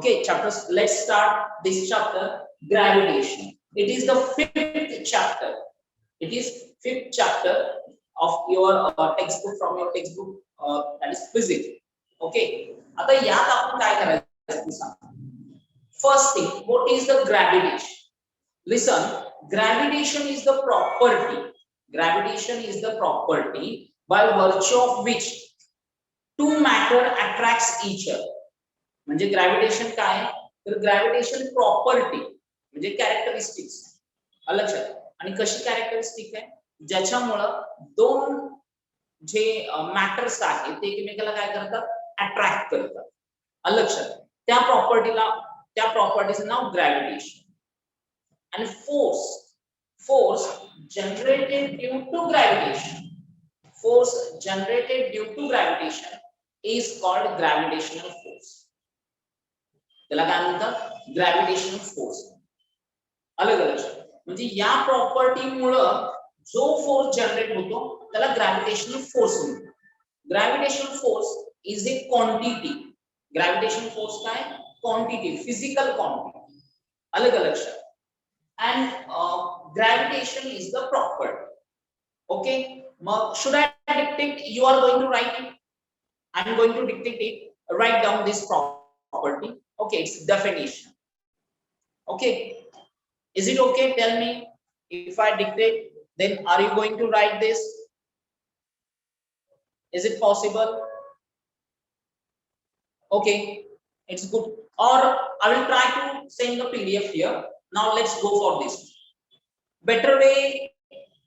Okay, chapters. Let's start this chapter, gravitation. It is the fifth chapter. It is fifth chapter of your textbook, from your textbook, that is physics. Okay. आता यात आपण काय करायचं सांग. First thing, what is the gravitation? Listen, gravitation is the property. Gravitation is the property by virtue of which two matter attracts each other. म्हणजे gravitation काय आहे, तर ग्रॅव्हिटेशन प्रॉपर्टी म्हणजे कॅरेक्टरिस्टिक्स लक्षात. आणि कशी कॅरेक्टरिस्टिक आहे, ज्याच्यामुळं दोन जे मॅटर्स आहेत ते एकमेकाला काय करतात, अट्रॅक्ट करतात लक्षात. त्या प्रॉपर्टीचं नाव ग्रॅव्हिटेशन. आणि force generated due to gravitation, force generated due to gravitation is called gravitational force. त्याला काय म्हणतात, ग्रॅव्हिटेशनल फोर्स. अलग म्हणजे या प्रॉपर्टी मुळे जो फोर्स जनरेट होतो त्याला ग्रॅव्हिटेशनल फोर्स म्हणतात. Gravitational force is a quantity. Gravitational force काय, क्वांटिटी, फिजिकल क्वांटिटी. अलग लक्षात. and gravitation is the property. Okay, should I dictate? You are going to write it. I am going to dictate it. Write down this property. Okay, it's definition. Okay, is it okay? Tell me if I dictate, then are you going to write this? Is it possible? Okay, it's good. Or I will try to send the PDF here. Now let's go for this. Better way,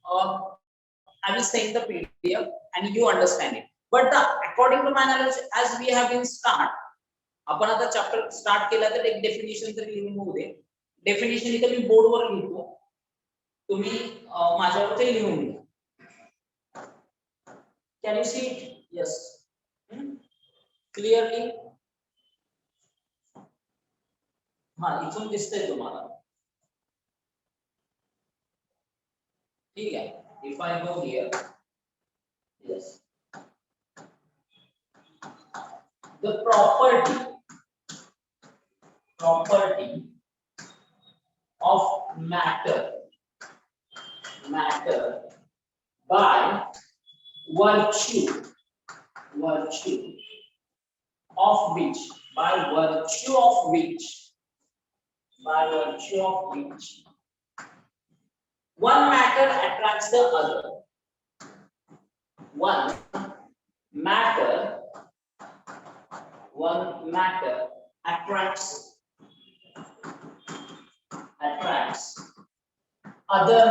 I will send the PDF and you understand it. But according to my knowledge, as we have been start, आपण आता chapter start केला तर एक definition तरी लिहून होऊ दे. Definition इथे मी बोर्डवर लिहितो, तुम्ही माझ्यावरती लिहून घ्या. Can you see it? Yes, clearly. हा, इथून दिसतंय तुम्हाला, ठीक आहे. If I go here, yes, the property of matter by virtue of which one matter attracts the other. One matter attracts other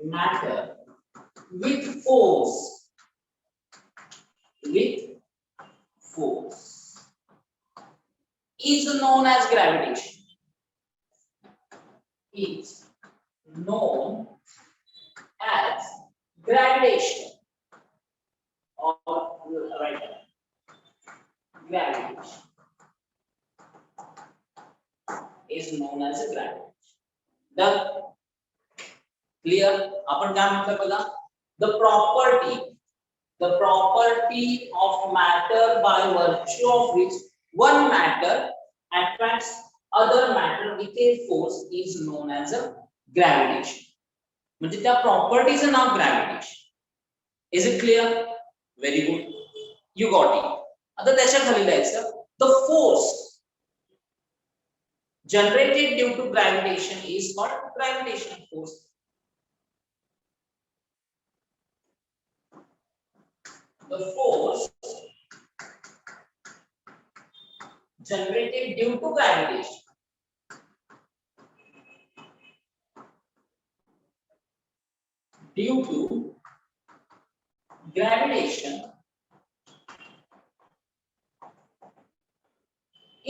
matter with force is known as gravitation. Is known as gravitation, or right, gravitation is known as a gravitation. The clear? आपण काय म्हटलं बघा, the property of matter by virtue of which one matter attracts other matter with a force is known as a gravitation. म्हणजे त्या प्रॉपर्टीचं नाव gravitation. Is it clear? Very good, you got it. आता त्याच्या खाली लिहायचं, the force generated due to gravitation is called gravitational force. The force generated due to gravitation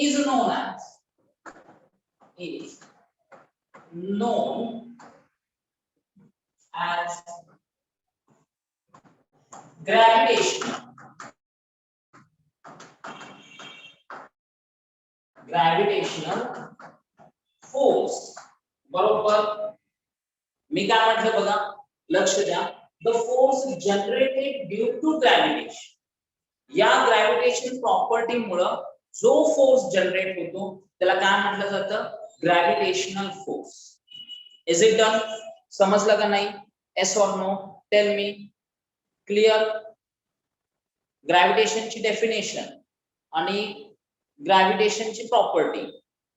is known as gravitational force. बरोबर, मी काय म्हटलं बघा, लक्ष द्या. The force generated due to gravitation, या ग्रॅव्हिटेशन प्रॉपर्टी मुळे जो फोर्स जनरेट होतो त्याला काय म्हटलं जातं, gravitational force. Is it done? समजलं का नाही? Yes or no? Tell me. Clear? ग्रॅव्हिटेशनची डेफिनेशन आणि ग्रॅव्हिटेशनची प्रॉपर्टी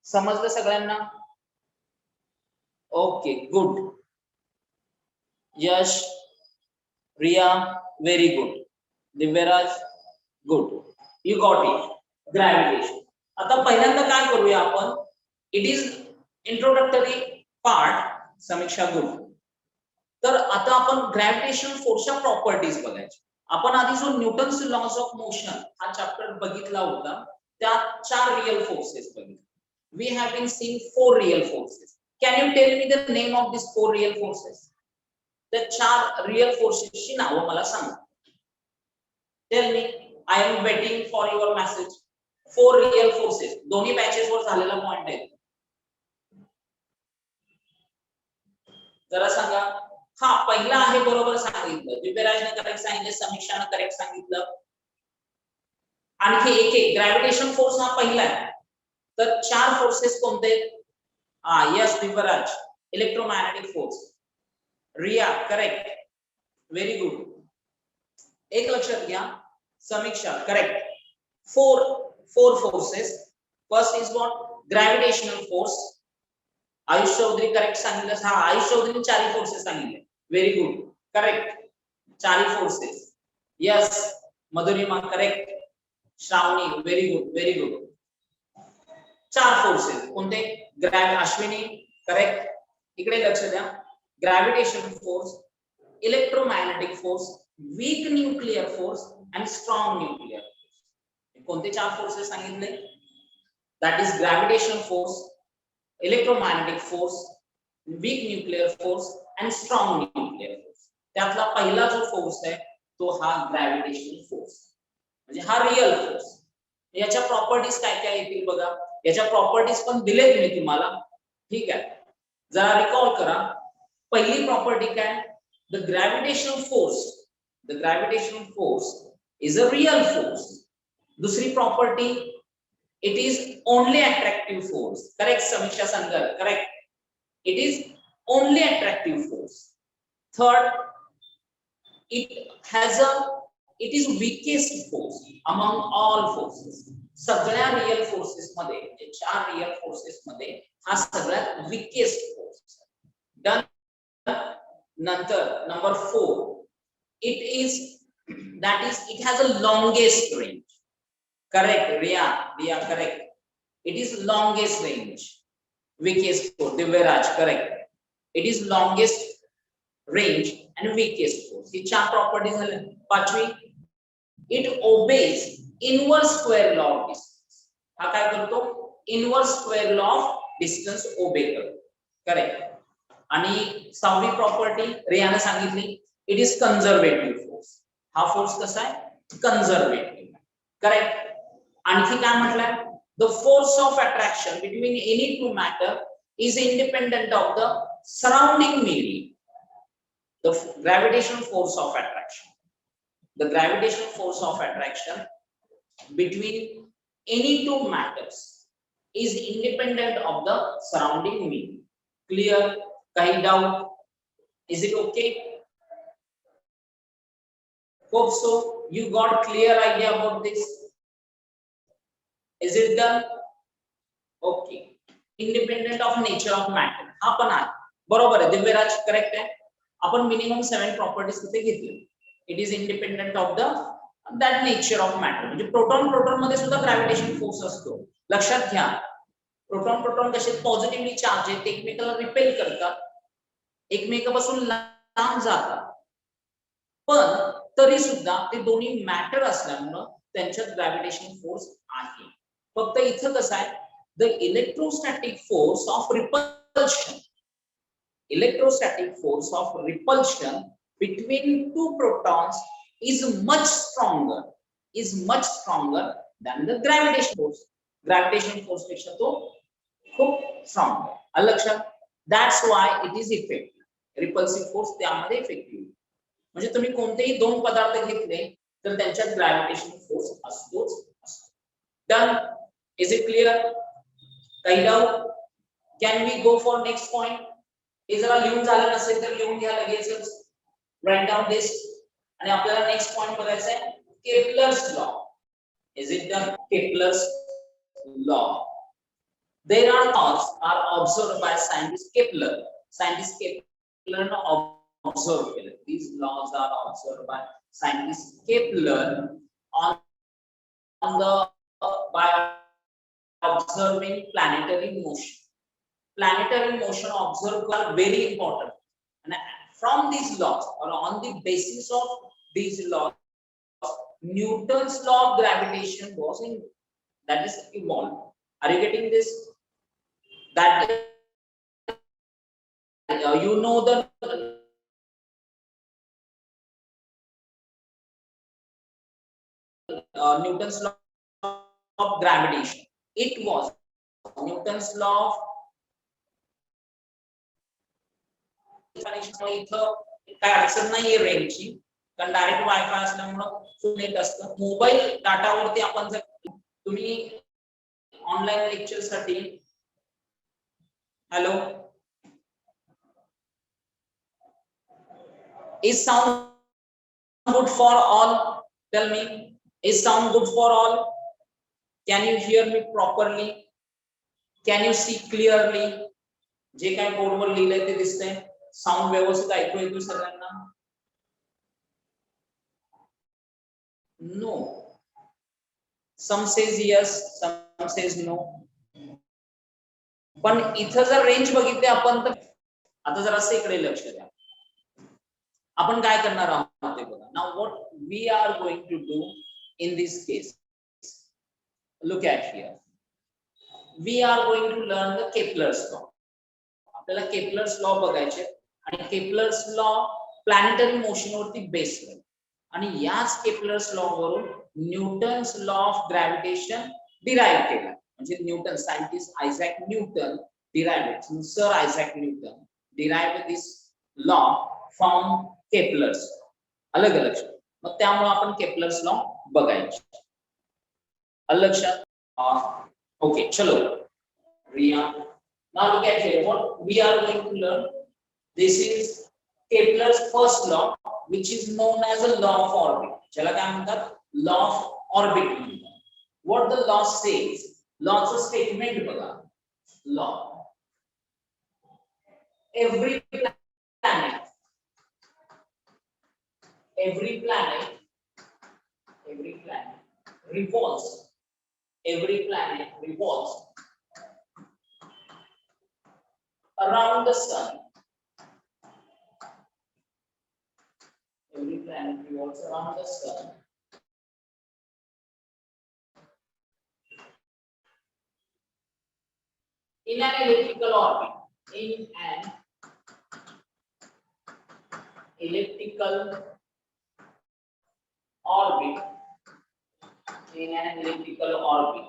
समजलं सगळ्यांना? Okay, good. Yash, Riya, very good. Divyaraj, good. You got it. Gravitation. आता पहिल्यांदा काय करूया आपण, it is introductory part. Sameeksha, good. तर आता आपण ग्रॅव्हिटेशन फोर्सच्या प्रॉपर्टीज बघायच्या. आपण आधी जो न्यूटन्स लॉज ऑफ मोशन हा चॅप्टर बघितला होता, त्यात 4 रियल फोर्सेस बघितले. We have been seeing 4 real forces. Can you tell me the name of this 4 real forces? त्या 4 रियल फोर्सेसची नावं मला सांगा. Tell me. I'm waiting for your message. 4 real forces. दोन्ही बॅचेस वर झालेला पॉइंट आहे. जरा सांगा. हा, पहिला आहे बरोबर सांगितलं. दिव्यराजने करेक्ट सांगितलं, समीक्षाने करेक्ट सांगितलं. आणखी एक ग्रॅव्हिटेशन फोर्स हा पहिला आहे. तर 4 फोर्सेस कोणते? Yes Divyaraj, electromagnetic force. Riya correct, very good. एक लक्षात घ्या, Sameeksha correct. 4 forces. First is what? Gravitational force. Ayush Chaudhary correct सांगितलं. हा, आयुष चौधरी 4 फोर्सेस सांगितले. Very good, correct. 4 forces. Yes Madhurima correct. Shravani very good, very good. 4 forces कोणते? अश्विनी करेक्ट. इकडे लक्ष द्या. Gravitation force, electromagnetic force, weak nuclear force आणि स्ट्रॉंग न्यूक्लिअर फोर्स. कोणते 4 forces सांगितले? That is gravitation force, electromagnetic force, weak nuclear force आणि strong nuclear force. त्यातला पहिला जो फोर्स आहे तो हा ग्रॅव्हिटेशनल फोर्स, म्हणजे हा रियल फोर्स. याच्या प्रॉपर्टीज काय काय येतील बघा. याच्या प्रॉपर्टीज पण दिलेत मी तुम्हाला. ठीक आहे, जरा रिकॉल करा. पहिली प्रॉपर्टी काय? The gravitational force is a real force. दुसरी property, it is only attractive force. Correct Sameeksha Sangar, correct. It is only attractive force. Third, it is weakest force among all forces. सगळ्या रियल फोर्सेस मध्ये, 4 real forces मध्ये हा सगळ्यात weakest force. Done. नंतर number 4, it has a longest range. Correct Riya, correct. It is longest range. Weakest force. Divyaraj correct. It is longest range and weakest force. He 4 properties झाल्या. पाचवी, it obeys inverse square law of distance. हा काय करतो? inverse square law of distance obey करतो. Correct. आणि 6वी property रियाने सांगितली, it is conservative force. हा force कसा आहे? कंझर्वेटिव्ह. करेक्ट. आणखी काय म्हटलंय? the force of attraction between any two matter is independent of the surrounding medium. The gravitational force of attraction. The gravitational force of attraction between any two matters is independent of the surrounding medium. Clear? Kahi doubt? Is it okay? Hope so. You got clear idea about this? Is it done? Okay. Independent of nature of matter. हा पण आहे. बरोबर आहे. Divyaraj correct आहे. आपण minimum 7 properties तिथे घेतले. It is independent of that nature of matter. म्हणजे प्रोटॉन मध्ये सुद्धा ग्रॅव्हिटेशन फोर्स असतो. लक्षात घ्या, प्रोटॉन कसे पॉझिटिव्हली चार्ज आहेत, एकमेकाला रिपेल करतात, एकमेकापासून लांब जातात, पण तरी सुद्धा ते दोन्ही मॅटर असल्यामुळे त्यांच्यात ग्रॅव्हिटेशन फोर्स आहे. फक्त इथं कसं आहे, the electrostatic force of repulsion, electrostatic force of repulsion between two protons is much stronger than the gravitation force. Gravitation force पेक्षा तो खूप strong आहे. आलं लक्षात? That's why it is effective. Repulsive force त्यामध्ये effective. म्हणजे तुम्ही कोणतेही 2 पदार्थ घेतले तर त्यांच्यात ग्रॅव्हिटेशन फोर्स असतोच असतो. डन. Is it clear? काही doubt? Can we go for next point? हे जरा लिहून झालं नसेल तर लिहून घ्या लगेचच. Write down this. आणि आपल्याला नेक्स्ट पॉइंट बघायचा आहे Kepler's law. Is it done? Kepler's law. There are laws are observed by scientist Kepler. Scientist Kepler observed. These laws are observed by scientist Kepler on the by observing planetary motion. Planetary motion observed are very important. And from these laws or on the basis of these laws, Newton's law of gravitation was in that is evolved. Are you getting this? That you know the Newton's law of gravitation. It was Newton's law of काय अडचण नाहीये रेंजची कारण direct wifi असल्यामुळे full net असतं. Mobile डाटावरती आपण जर तुम्ही online lecture साठी hello is sound good for all? Tell me, is sound good for all? Can you hear me properly? Can you see clearly? जे काय बोर्डवर लिहिलंय ते दिसतंय? साऊंड व्यवस्थित ऐकू येतो सगळ्यांना? No. Some says yes, some says no. पण इथं जर रेंज बघितली आपण तर आता जरा असं इकडे लक्ष द्या. आपण काय करणार आहोत ते बघा. Now what we are going to do in this case, look at here. We are going to learn the Kepler's law. आपल्याला Kepler's law बघायचे आणि Kepler's law प्लॅनेटरी मोशन वरती बेस्ड आहे आणि याच Kepler's law वरून Newton's law of gravitation derive केला. म्हणजे Newton scientist Isaac Newton derive sir Isaac Newton derive this law from Kepler's. अलग अलग मग त्यामुळे आपण Kepler's law बघायचे. अलग लक्षात? ओके चलो रिया. Now look at here what we are going to learn. This is Kepler's first law which is known as the law of orbit. ज्याला काय म्हणतात? Law of orbit म्हणतात. What the law says? Law's statement बघा. Law. Every planet revolves. Every planet revolves around the sun. Every planet revolves around the sun in an elliptical orbit. In an elliptical orbit. In an elliptical orbit.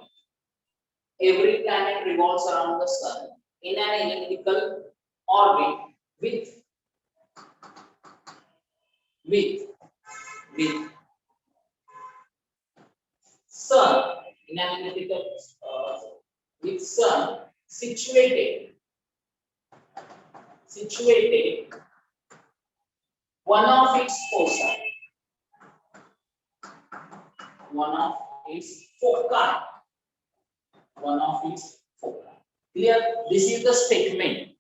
Every planet revolves around the sun in an elliptical orbit with sun in an elliptical with sun situated one of its foci. One of its foci. Clear? This is the statement.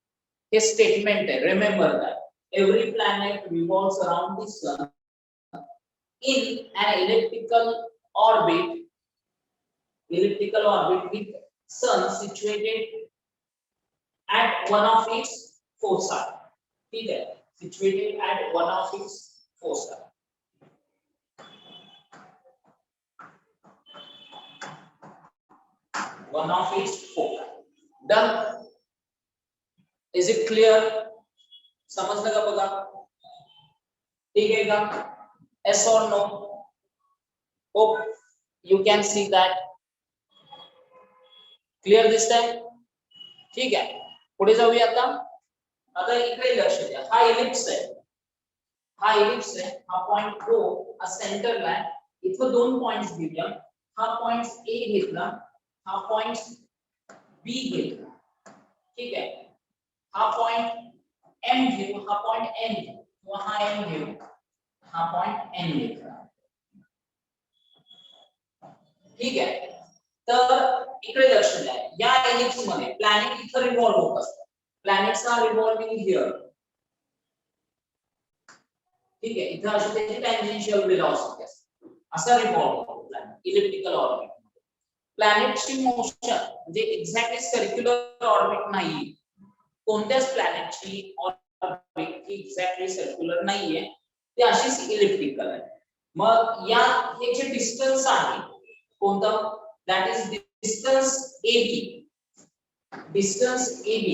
A statement. Remember that every planet revolves around the sun in an elliptical orbit with sun situated at one of its foci. ठीक है? Situated at one of its foci. One of its foci. Done. Is it clear? समझने का बगा? ठीक है का? Yes or no? Hope you can see that. Clear this time? ठीक है. पुढे जाऊया आता. आता इकडे लक्ष द्या. हा इलिप्स आहे. हा पॉइंट O, हा सेंटर लाईन. इथं दोन पॉइंट्स घेऊया. हा पॉइंट A घेतला हा पॉइंट बी घेतला, ठीक आहे, हा पॉइंट एम घेऊ, हा पॉइंट एन घेऊ, किंवा हा एम घेऊ, हा पॉइंट एन घेतला, ठीक आहे. तर इकडे लक्ष द्या, या एलिप्स मध्ये प्लॅनेट इथं रिव्हॉल्व होत असतात, प्लॅनेट्स आर रिव्हॉल्विंग हिअर, ठीक आहे. इथं अशी त्याची टँजेन्शियल वेलॉसिटी असते, असा रिव्हॉल्व होतो प्लॅनेट इलिप्टिकल ऑर्बिट. प्लॅनेटची मोशन म्हणजे एक्झॅक्टली सर्क्युलर ऑर्बिट नाही, कोणत्याच प्लॅनेटची ऑर्बिट एक्झॅक्टली सर्क्युलर नाहीये, ती अशीच इलिप्टिकल आहे. मग या हे जे डिस्टन्स आहे कोणतं, that is distance AB, distance AB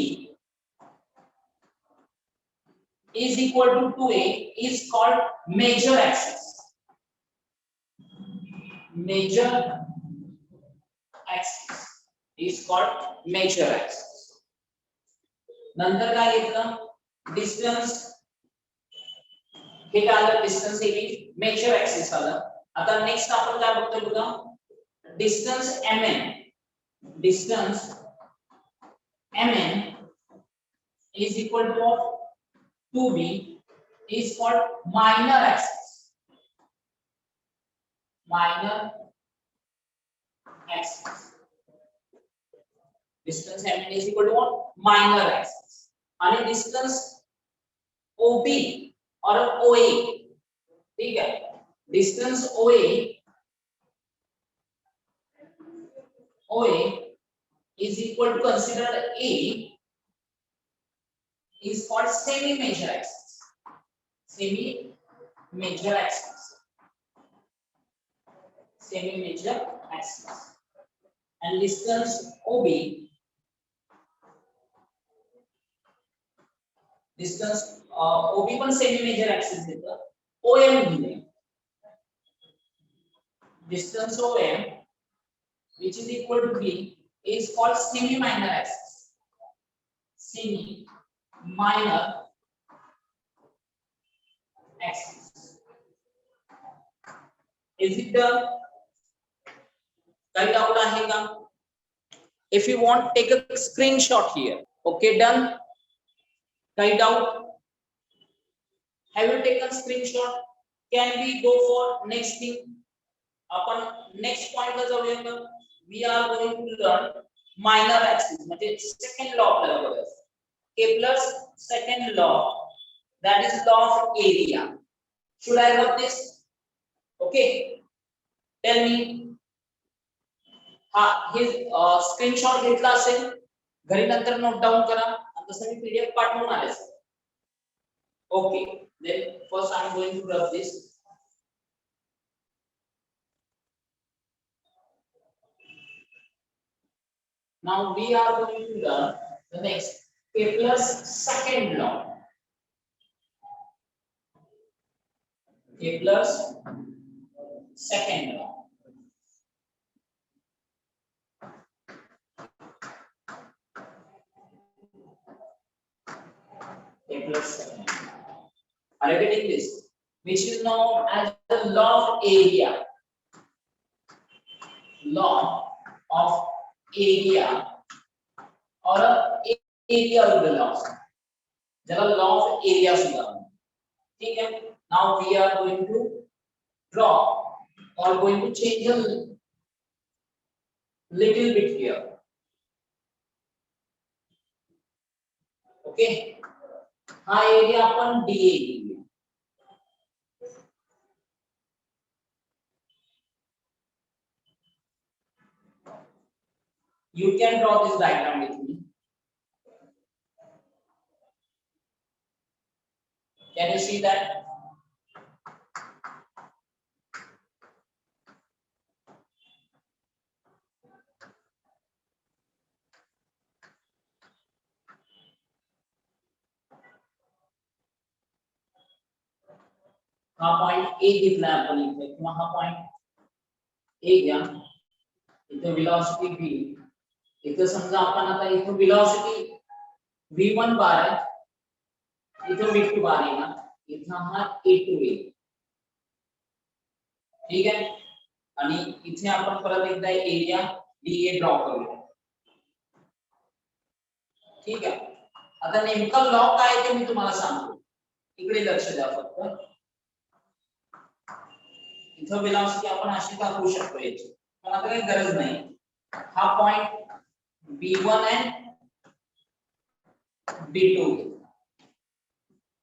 is equal to 2a is called major axis, major axis is called major axis. नंतर काय घेतलं, डिस्टन्स, हे काय आलं, डिस्टन्स AB मेजर ऍक्सिस आलं. आता नेक्स्ट आपण काय बघतोय बघा, distance MN, distance MN is equal to 2b is called minor axis, minor axis, distance MN is equal to what, minor axis. आणि डिस्टन्स OB और OA, ठीक है, distance OA is equal to, consider A is called semi major axis, semi major axis, semi major axis. And distance OB, distance OB पण semi major axis देतं, OM दिले, distance OM which is equal to B is called semi minor axis, semi minor axis. Is it done? काही doubt आहे का? If you want, take a screenshot here. Okay, done. काही doubt? Have you taken screenshot? Can we go for next thing? आपण next point ला जाऊया का? We are going to learn minor axis, म्हणजे second law आपल्याला बघायचं. Kepler's second law, that is law of area. Should I rub this? Okay. Tell me. हा हे screenshot घेतला असेल, घरी नंतर नोट डाउन करा, आणि तसं मी PDF पाठवून आले. Okay, then first I am going to rub this. Now we are going to learn the next Kepler's second law. Kepler's second law. Kepler's second law. Are you getting this? Which is known as the law of area. Law of area or area velocity. ज्याला law of area सुद्धा म्हणतात. ठीक है. Now we are going to draw or going to change a little bit here. Okay. हा area आपण DA घेऊया. You can draw this diagram with me. Can you see that? हा point A घेतला आपण इथे, किंवा हा पॉइंट A घ्या, इथे वेलोसिटी V, इथे समजा आपण आता इथे वेलोसिटी V1 बार आहे, इथे V2 बार आहे ना, इथं हा A2 आहे, ठीक आहे. आणि इथे आपण परत एकदा एरिया डीए ड्रॉ करूया. ठीक आहे. आता नेमका लॉ काय आहे ते मी तुम्हाला सांगतो. इकडे लक्ष द्या फक्त. इथं वेलोसिटी आपण अशी दाखवू शकतो याची, पण आता काही गरज नाही. हा point B1 and B2.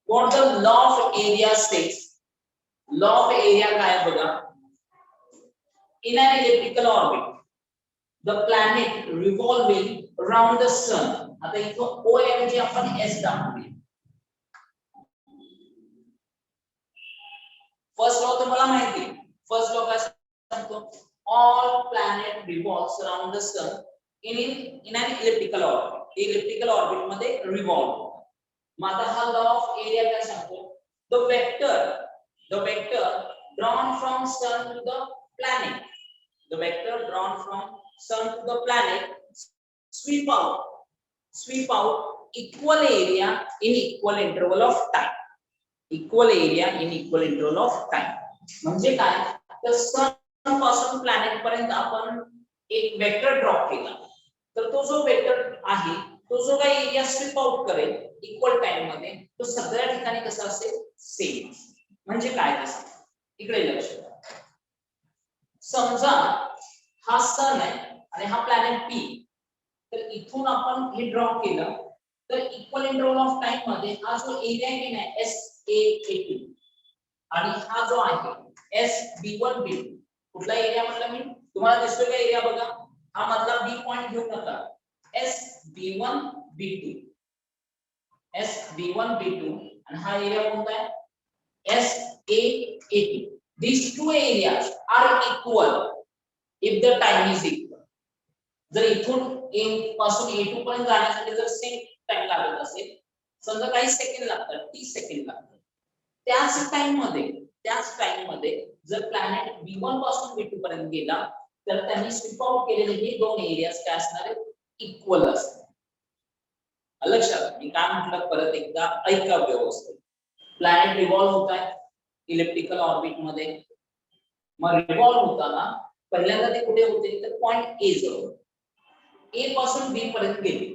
What the law of area says? Law of area काय आहे बघा. In an elliptical orbit, the planet revolving around the sun. आता इथं O ऐवजी आपण S दाखवूया. फर्स्ट लॉ तुम्हाला माहिती आहे. फर्स्ट लॉ काय सांगतो? All planet revolves around the sun in an elliptical orbit. Elliptical orbit मध्ये revolve. मग आता हा लॉ ऑफ एरिया काय सांगतो? The vector drawn from sun to the planet. The vector drawn from sun to the planet sweep out equal area in equal interval of time. Equal area in equal interval of time. म्हणजे काय? तर सन पासून planet पर्यंत आपण एक vector draw केला, तर तो जो वेक्टर आहे तो जो काही एरिया स्वीप आउट करेल इक्वल टाइम मध्ये, तो सगळ्या ठिकाणी कसा असेल? सेम. म्हणजे काय तसं? इकडे लक्ष द्या. समजा हा सन आहे आणि हा प्लॅनेट पी, तर इथून आपण हे ड्रॉ केलं, तर इक्वल इंटरवल ऑफ टाइम मध्ये हा जो एरिया आहे ना SA2 आणि हा जो आहे SB1 B2, कुठला एरिया म्हटलं मी तुम्हाला दिसतोय का एरिया बघा. हा मधला बी पॉइंट घेऊ नका. SB1 B2 SB1 B2 आणि हा एरिया कोणता आहे? SA2. These two areas are equal if the time is equal. जर इथून A पासून A2 पर्यंत जाण्यासाठी जर सेम टाइम लागत असेल, समजा काही सेकंड लागतात, 30 सेकंड लागतात, त्याच टाइम मध्ये जर प्लॅनेट B1 पासून B2 पर्यंत गेला, तर त्यांनी स्वीप आउट केलेले हे दोन एरियाज काय असणार आहेत? इक्वल असणार. लक्षात मी काय म्हटलं परत एकदा ऐका व्यवस्थित. प्लॅनेट रिव्हॉल्व होत आहे इलेक्ट्रिकल ऑर्बिट मध्ये. मग रिव्हॉल्व होताना पहिल्यांदा ते कुठे होते? तर पॉइंट ए जवळ. ए पासून बी पर्यंत गेले,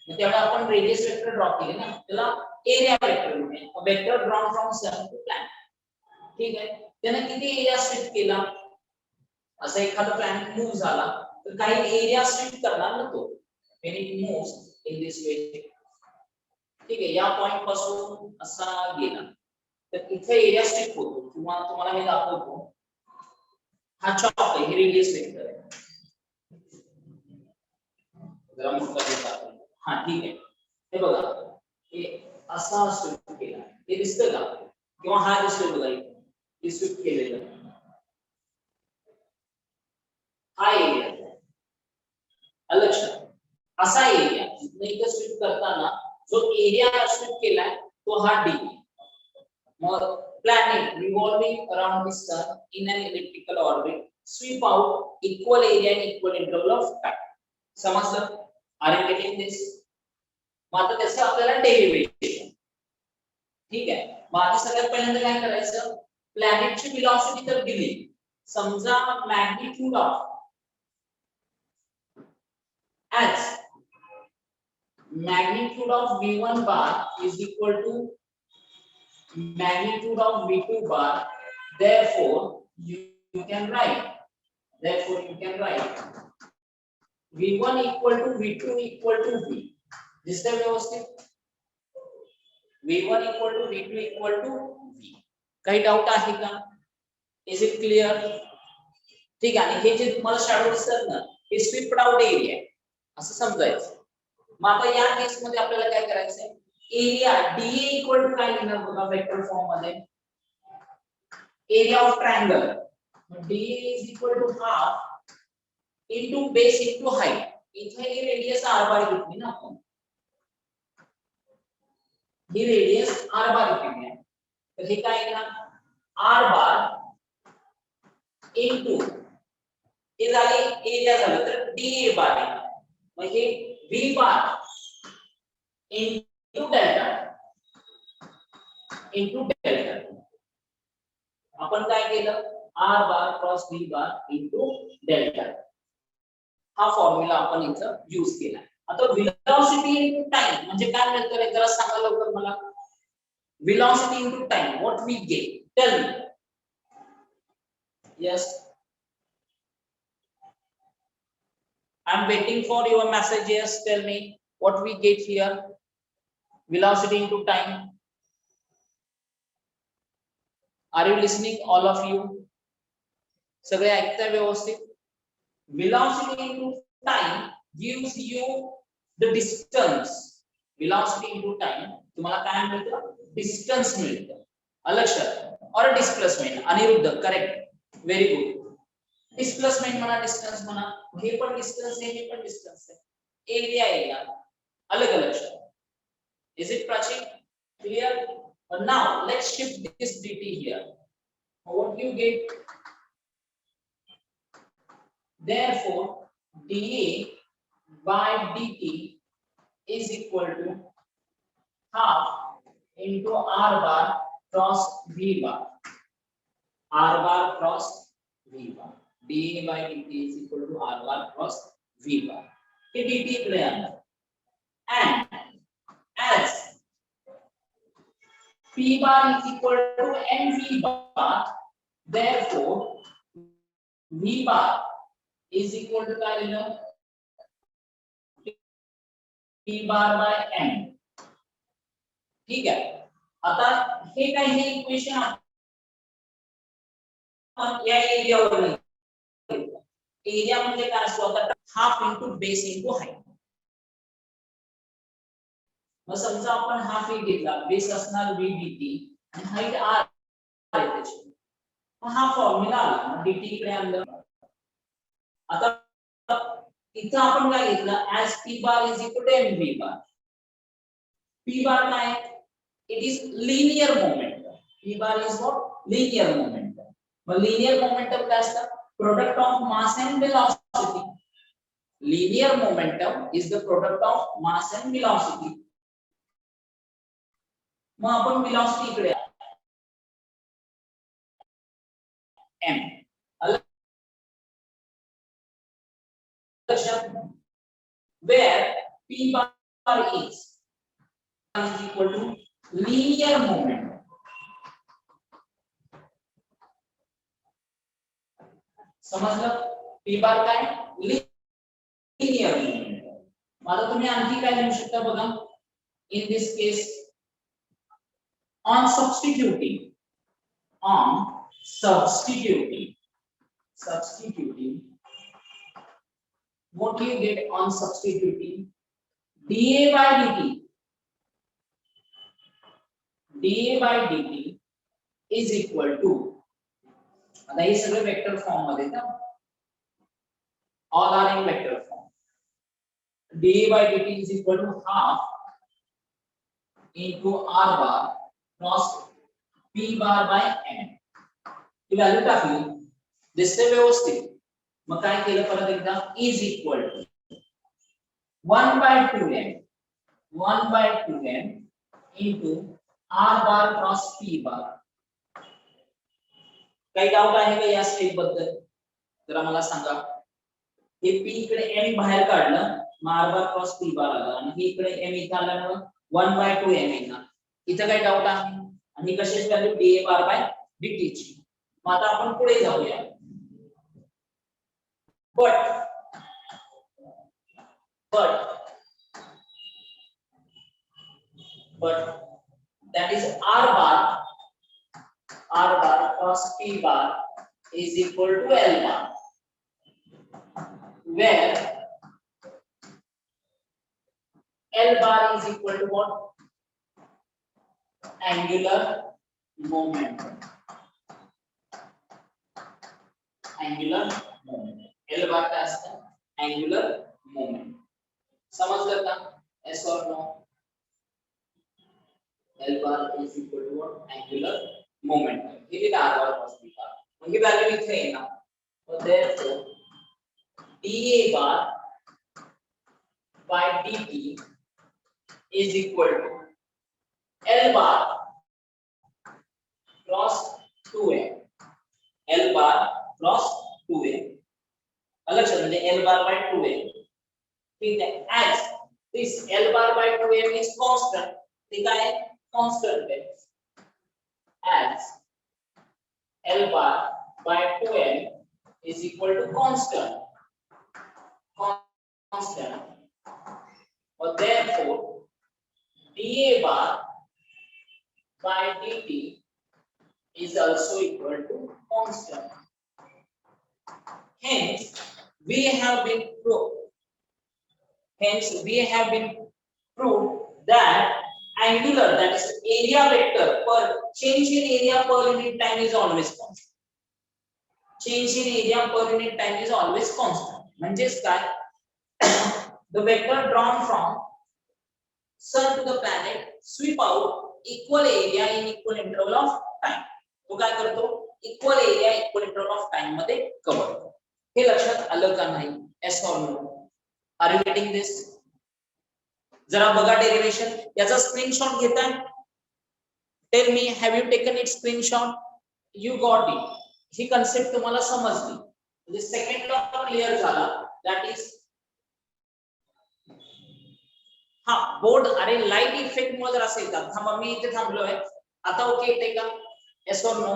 मग तेव्हा आपण रेडियस वेक्टर ड्रॉ केले ना, त्याला एरिया वेक्टर म्हणूया. Vector drawn from sun to planet. ठीक आहे. त्याने किती एरिया स्वीप केला? असं एखादा प्लॅनेट मूव्ह झाला तर काही एरिया स्वीप करणार ना तो. when it moves in this way. ठीक आहे. या पॉइंट पासून असा गेला तर इथे एरिया स्वीप होतो, किंवा तुम्हाला हे दाखवतो. हा चॉप आहे, हे रेडियस वेक्टर आहे. जरा मोठा दिसतो. हा ठीक आहे. हे बघा, हे असा स्वीप केला, हे दिसतंय का? किंवा हा दिसतोय बघा, हे स्वीप केलेलं हा एरिया. लक्षात असा एरिया इथे स्वीप करताना जो एरिया स्वीप केलाय तो हा डी. मग planet revolving around the sun in an electrical orbit sweep out equal area in equal interval of time. समजलं? Are you getting this? मग आता त्याचं आपल्याला डेरिव्हेशन. ठीक आहे. मग आता सगळ्यात पहिल्यांदा काय करायचं? प्लॅनेटची वेलोसिटी तर दिली. समजा magnitude of as magnitude of v1 bar is equal to magnitude of v2 bar. Therefore you can write v1 equal to v2 equal to v. This is व्यवस्थित. v1 equal to v2 equal to v. काही doubt आहे का? Is it clear? ठीक आहे. हे जे तुम्हाला shadow दिसतात ना, हे swept out area आहे असं समजायचं. मग आता या केस मध्ये आपल्याला काय करायचंय? एरिया डीए इक्वल टू काय लिहिणार बघा वेक्टर फॉर्म मध्ये? Area of triangle. DA is equal to half into base into height. इथे ही रेडियस r बार घेतली ना आपण, ही रेडियस r बार घेतली आहे, तर हे काय येणार? r बार इनटू हे झाले एरिया झालं, तर डीए बार येणार. म्हणजे v बार into delta. आपण काय केलं? r बार क्रॉस v बार into delta. हा फॉर्म्युला आपण इथं यूज केला. आता व्हेलॉसिटी इनटू टाइम म्हणजे काय मिळतं रे, जरा सांगा लवकर मला. Velocity into time, what we get, tell me. Yes, I'm waiting for your messages. Tell me what we get here. Velocity into time. Are you listening, all of you? सगळे ऐकताय व्यवस्थित? Velocity into time gives you the distance. Velocity into time तुम्हाला काय मिळतं? Distance मिळतं. लक्षात? और displacement. Aniruddha, correct. Very good. Displacement म्हणा, डिस्टन्स म्हणा, हे पण डिस्टन्स आहे, हे पण डिस्टन्स आहे. एरिया एरिया अलग अलग शब्द. Is it Prachi? Clear? Now let's shift this dt here. What do you get? Therefore dA by dt is equal to half into r bar cross v bar. R bar cross v bar. dA by dt is equal to r bar cross v bar. ये dt इकडे आला. And as p bar is equal to nv bar, therefore v bar is equal to काय लिहिलं? p bar by n. ठीक आहे. आता हे काय, हे equation आपण या एरियावर नाही. एरिया म्हणजे काय असतो? आता half into base into height. मग समजा आपण हाफ ही घेतला, बेस असणार v dt आणि हाईट r आहे त्याची. मग हा फॉर्म्युला आला, dt इकडे आणलं. आता इथं आपण काय घेतलं? as p bar is equal to mv bar. p bar काय? It is linear momentum. p bar is what? Linear momentum. Mug linear momentum काय असतं? Product of mass and velocity. Linear momentum is the product of mass and velocity. मग आपण velocity इकडे m. Where p bar is equal to linear momentum. समजलं? p bar काय? Linear momentum. आता तुम्ही आणखी काय लिहू शकता बघा. In this case, on substituting, what do you get on substituting? dA by dt is equal to, आता हे सगळे वेक्टर फॉर्म मध्ये ना, all are in vector form. dA by dt is equal to half into r bar cross p bar by n. He value टाकली, दिसते व्यवस्थित. मग काय केलं परत एकदा? is equal to 1 by 2n into r bar cross p bar. काही doubt आहे का या स्टेप बद्दल? जरा मला सांगा. हे p इकडे n बाहेर काढलं, मग r bar cross p bar आला आणि हे इकडे m इथं आल्यामुळे 1 by 2n येणार. इथं काही डाऊट आहे? आणि कशाची value? dA bar by dt ची. मग आता आपण पुढे जाऊया. but that is r bar cross p bar is equal to L bar, where L bar is equal to what? Angular momentum. L bar काय असतं? Angular moment. समजलं का? yes or no? L bar is equal to what? Angular momentum. हे लिहिलं r bar cross p bar. मग ही value इथे येणार. So therefore dA bar by dt is equal to L bar cross 2n. L bar cross 2n. लक्षात म्हणजे L bar by 2m ठीक आहे as this L bar by 2m is constant ते काय constant आहे as L bar by 2m is equal to constant or therefore dA bar by dt is also equal to constant. Hence we have been proved that angular, that is area vector per change in area per unit time is always constant. Change in area per unit time is always constant. म्हणजेच काय the vector drawn from sun to the planet sweep out equal area in equal interval of time. तो काय करतो equal area equal interval of time मध्ये cover करतो. हे लक्षात आलं का नाही? yes or no? Are you getting this? जरा बघा डेरिवेशन याचा स्क्रीनशॉट घेताय. Tell me have you taken it screenshot? You got it. ही कन्सेप्ट तुम्हाला समजली म्हणजे सेकंड लॉ क्लिअर झाला. दॅट इज हा बोर्ड अरे लाईट इफेक्ट मुळे जर असेल का थांबा मी इथे थांबलोय आता ओके येते का? yes or no?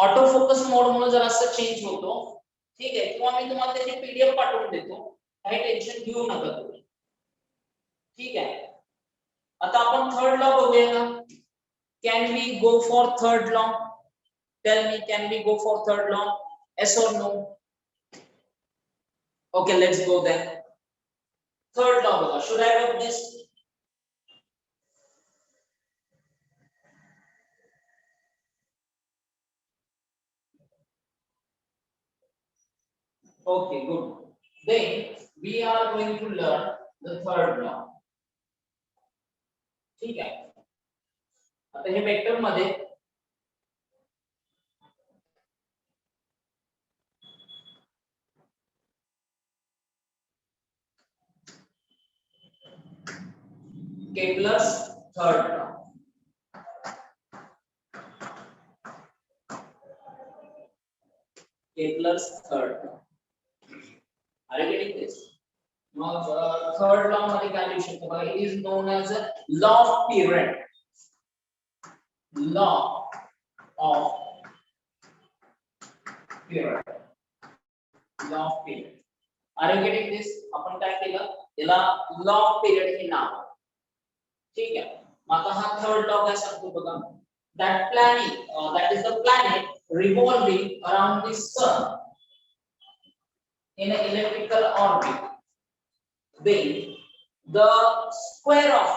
Auto focus mode मुळे जर असं चेंज होतो ठीक आहे किंवा मी तुम्हाला त्याची पीडीएफ पाठवून देतो काही टेन्शन घेऊ नका तुम्ही ठीक आहे. आता आपण थर्ड लॉ बघूया ना. Can we go for third law? Tell me can we go for third law? yes or no? okay let's go then. Third law बघा. should I write this? okay good. Then we are going to learn the third law. ठीक आहे. आता हे vector मध्ये Kepler's third law. Kepler's third law. Are you getting this? Now, third law मध्ये काय लिहू शकतो बघा. It is known as a law of period. Law of period. Law of period. Are you getting this? आपण काय केलं याला law of period हे नाव. ठीक आहे. मग आता हा थर्ड लॉ काय सांगतो बघा. That is the planet revolving around the sun in an elliptical orbit. Then the square of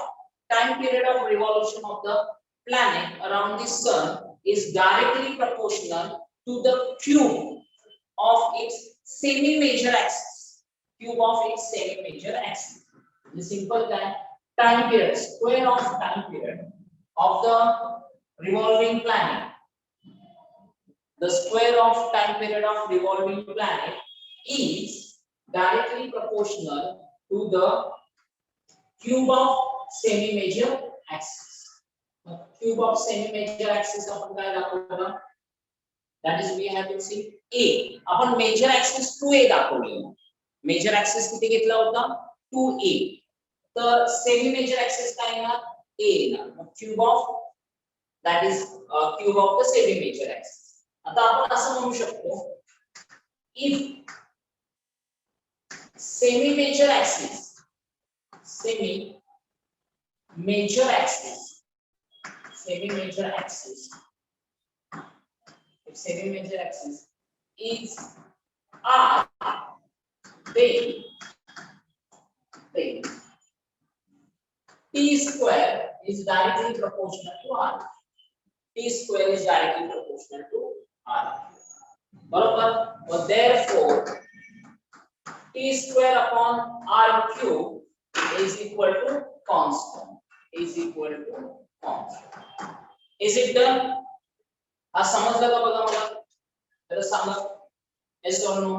time period of revolution of the planet around the sun is directly proportional to the cube of its semi-major axis. Cube of its semi-major axis. The simple time period, square of time period of the revolving planet. The square of time period of revolving planet is directly proportional to the cube of semi-major axis. The cube of semi-major axis आपण काय दाखवलं? That is we have to see A. आपण major axis 2A दाखवले. Major axis किती घेतला होता? 2A. तर semi-major axis काय ना? A ना. Cube of that is cube of the semi-major axis. आता आपण असं म्हणू शकतो if semi-major axis is R, then T square is directly proportional to R. T square is directly proportional to R. बरोबर? But therefore T square upon R cube is equal to constant. Is it done? हा समजलं का बघा मला? तर सांगा. yes or no?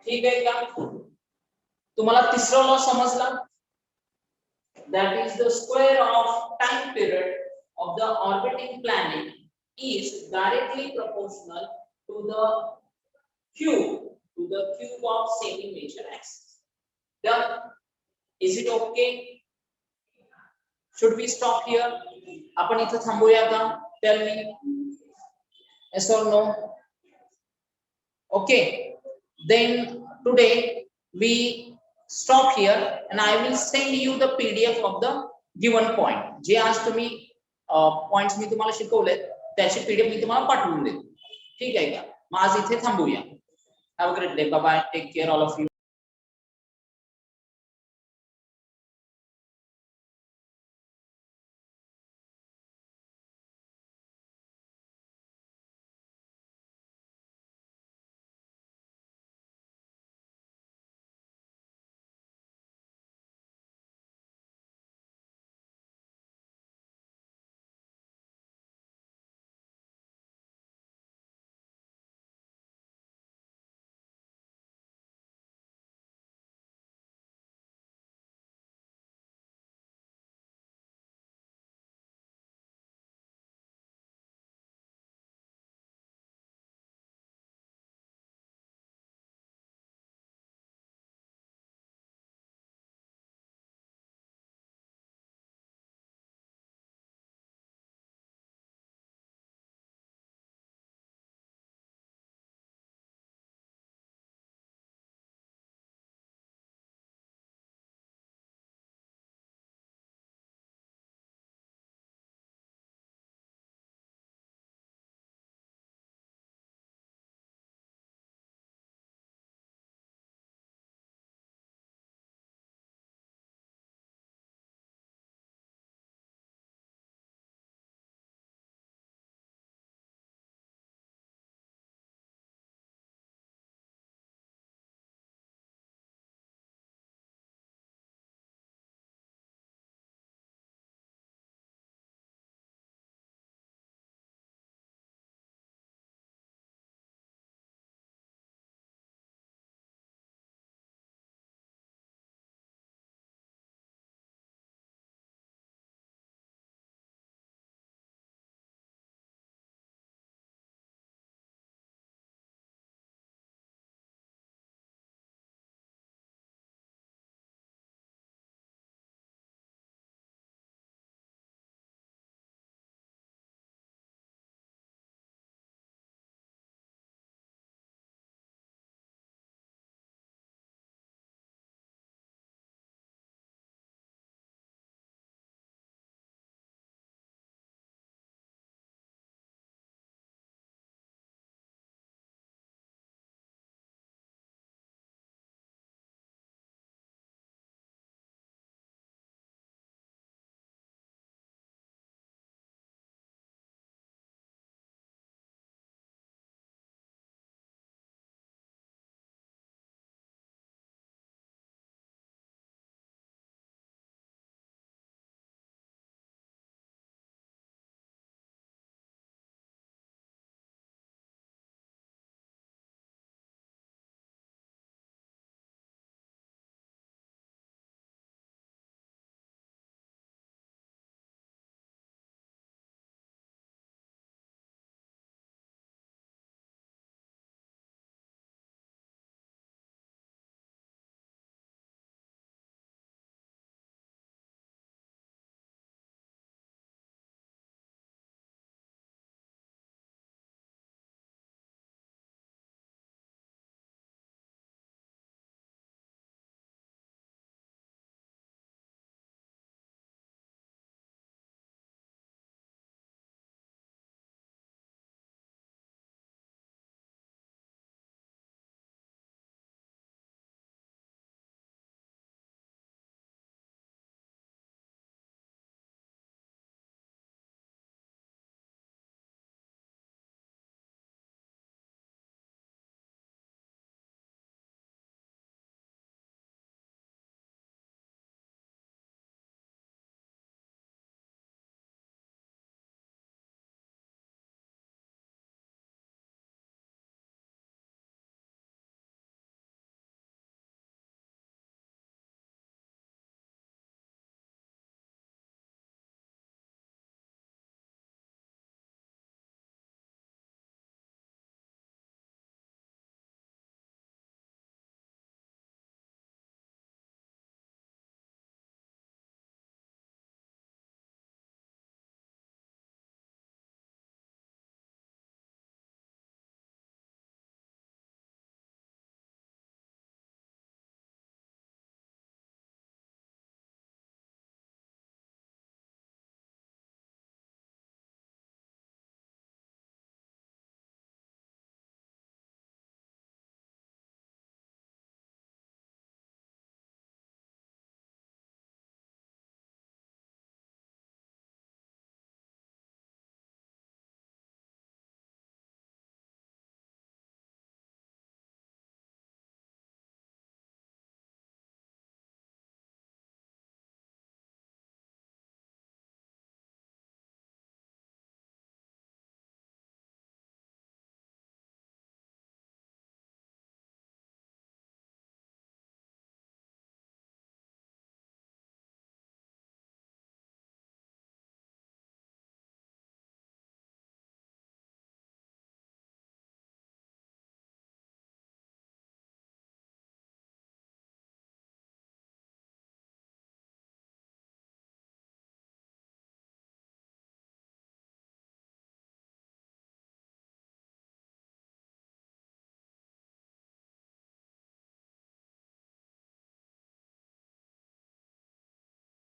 ठीक आहे का? तुम्हाला तिसरा लॉ समजला? That is the square of time period of the orbiting planet is directly proportional to the cube of semi major axis. Done. Is it okay? Should we stop here? आपण इथे थांबूया का? Tell me. Yes or no? Okay. Then today we stop here and I will send you the PDF of the given point. जे आज तुम्ही points मी तुम्हाला शिकवलेत त्याची PDF मी तुम्हाला पाठवून देतो. ठीक आहे का? मग आज इथे थांबूया. Have a great day. Bye bye. Take care all of you.